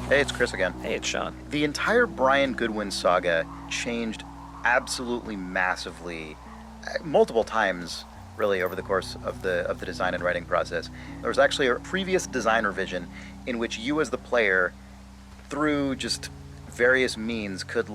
Hey, it's Chris again. Hey, it's Sean. The entire Brian Goodwin saga changed absolutely massively, multiple times, really, over the course of the design and writing process. There was actually a previous design revision in which you, as the player, through just various means, could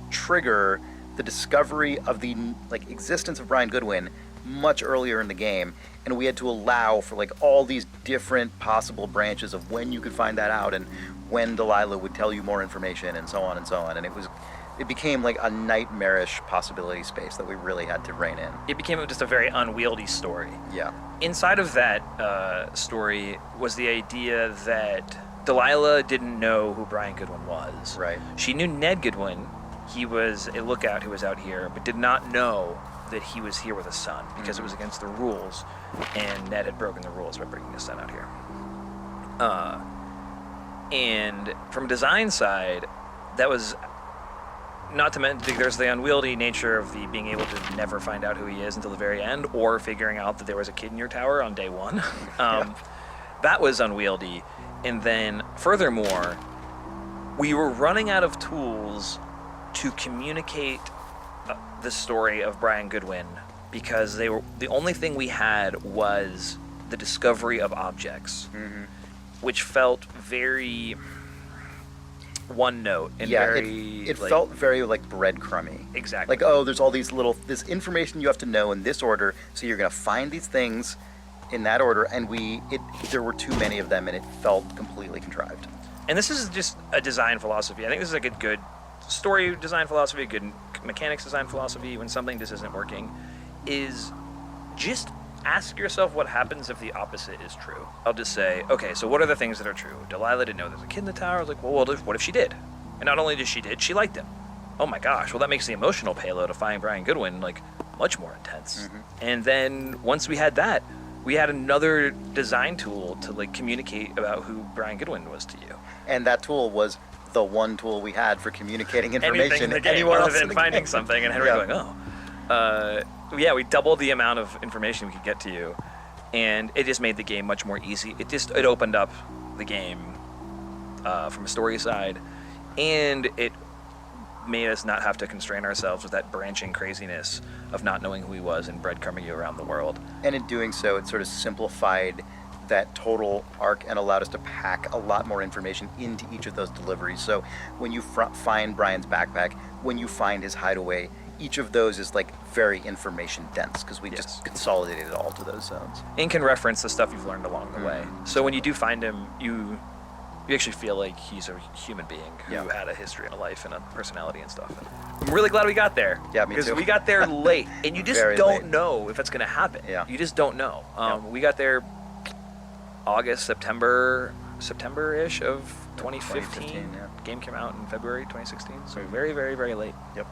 trigger the discovery of the existence of Brian Goodwin much earlier in the game, and we had to allow for all these different possible branches of when you could find that out and when Delilah would tell you more information and so on and so on. And it became a nightmarish possibility space that we really had to rein in. It became just a very unwieldy story. Yeah. Inside of that story was the idea that Delilah didn't know who Brian Goodwin was. Right. She knew Ned Goodwin. He was a lookout who was out here, but did not know that he was here with his son because it was against the rules, and Ned had broken the rules by bringing his son out here. And from a design side, that was not to mention there's the unwieldy nature of the being able to never find out who he is until the very end, or figuring out that there was a kid in your tower on day one. That was unwieldy. And then furthermore, we were running out of tools to communicate the story of Brian Goodwin, because the only thing we had was the discovery of objects, which felt very one note and very it felt very breadcrumby. Exactly. There's all this information you have to know in this order, so you're gonna find these things in that order, and there were too many of them, and it felt completely contrived. And this is just a design philosophy. I think this is a good story design philosophy, a good mechanics design philosophy. When something just isn't working, is just ask yourself what happens if the opposite is true. I'll just say, okay, so what are the things that are true? Delilah didn't know there's a kid in the tower. I was like, well, what if she did? And not only did she liked him. Oh my gosh, well, that makes the emotional payload of finding Brian Goodwin much more intense. And then once we had that, we had another design tool to communicate about who Brian Goodwin was to you. And that tool was the one tool we had for communicating information anywhere else than finding something, and Henry going, we doubled the amount of information we could get to you, and it just made the game much more easy. It opened up the game from a story side, and it made us not have to constrain ourselves with that branching craziness of not knowing who he was and breadcrumbing you around the world. And in doing so, it sort of simplified that total arc and allowed us to pack a lot more information into each of those deliveries. So when you find Brian's backpack, when you find his hideaway, each of those is very information dense, because we just consolidated it all to those zones. And can reference the stuff you've learned along the way. So when you do find him, you actually feel like he's a human being who had a history and a life and a personality and stuff. And I'm really glad we got there. Yeah, me too. Because we got there late, and you just don't know if it's going to happen. Yeah. You just don't know. We got there August, September-ish of 2015. Yeah. Game came out in February 2016, so very, very, very late. Yep.